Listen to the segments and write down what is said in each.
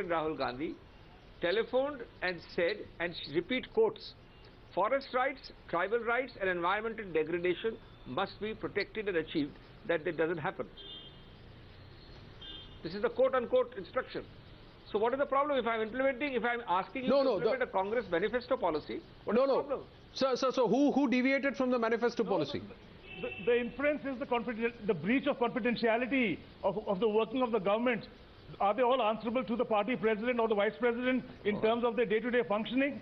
Rahul Gandhi telephoned and said, and repeat quotes, forest rights, tribal rights and environmental degradation must be protected and achieved, that doesn't happen. This is the quote-unquote instruction. So what is the problem if I'm implementing, if I'm asking you to implement a Congress manifesto policy? What is the problem? So who deviated from the manifesto policy? The inference is the breach of confidentiality of the working of the government. Are they all answerable to the party president or the vice president in terms of their day-to-day functioning?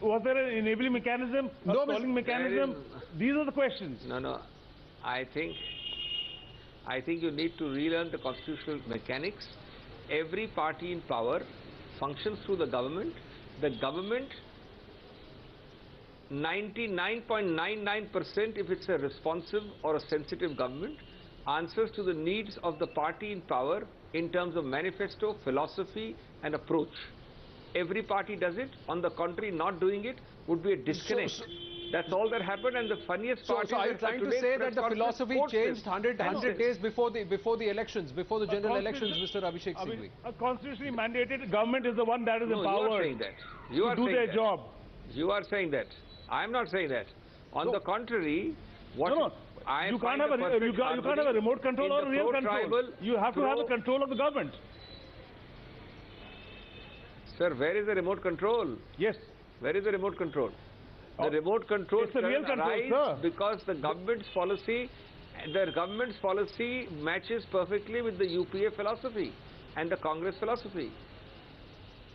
Was there an enabling mechanism, a stalling mechanism? These are the questions. No. I think you need to relearn the constitutional mechanics. Every party in power functions through the government. The government, 99.99%, if it's a responsive or a sensitive government, answers to the needs of the party in power in terms of manifesto, philosophy and approach. Every party does it. On the contrary, not doing it would be a disconnect. That's all that happened, and the funniest part is are you trying to say that the philosophy changed 100 days before the elections, before the general elections, Mr. Abhishek Singhvi? A constitutionally mandated government is the one that is empowered to do their job. You are saying that. I am not saying that. On the contrary, what you can't have a remote control or a real control. You have to have a control of the government. Sir, where is the remote control? Yes. Where is the remote control? The remote control arise because the government's policy matches perfectly with the UPA philosophy and the Congress philosophy.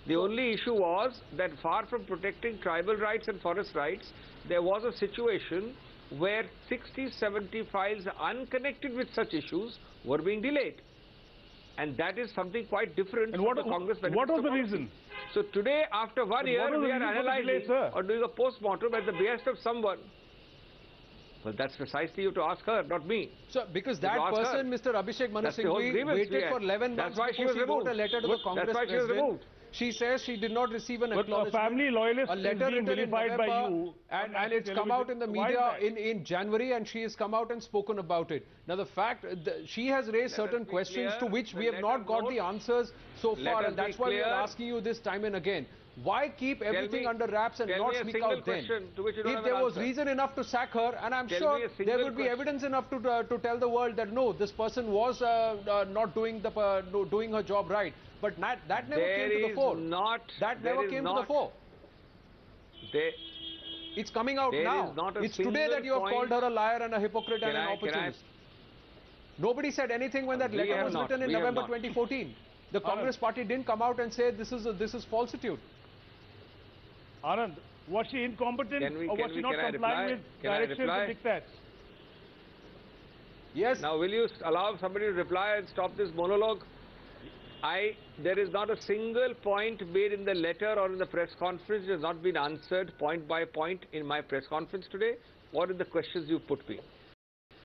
The only issue was that far from protecting tribal rights and forest rights, there was a situation where 60-70 files unconnected with such issues were being delayed. And that is something quite different from the Congress. What was the reason? So today, after 1 year, we are analyzing or doing a post-mortem at the behest of someone. Well, that's precisely you to ask her, not me. So, because that person, Mr. Abhishek Manu Singhvi, waited for 11 months before she wrote a letter to the Congress president. She says she did not receive an acknowledgement. A family loyalist a letter is being vilified by you. And it's come out in the media in January, and she has come out and spoken about it. Now the fact, she has raised certain questions to which we have not got the answers so far, and that's why we are asking you this time and again. Why keep everything under wraps and not speak out then? If there was reason enough to sack her, and I'm sure there would be evidence enough to tell the world that no, this person was not doing her job right. But that never came to the fore. That never came to the fore. It's coming out now. It's today that you have called her a liar and a hypocrite and an opportunist. Nobody said anything when that letter was written in November 2014. The Congress party didn't come out and say this is falsitude. Anand, was she incompetent or was she not complying with directions and dictates? Yes. Now will you allow somebody to reply and stop this monologue? There is not a single point made in the letter or in the press conference that has not been answered point by point in my press conference today or in the questions you put me.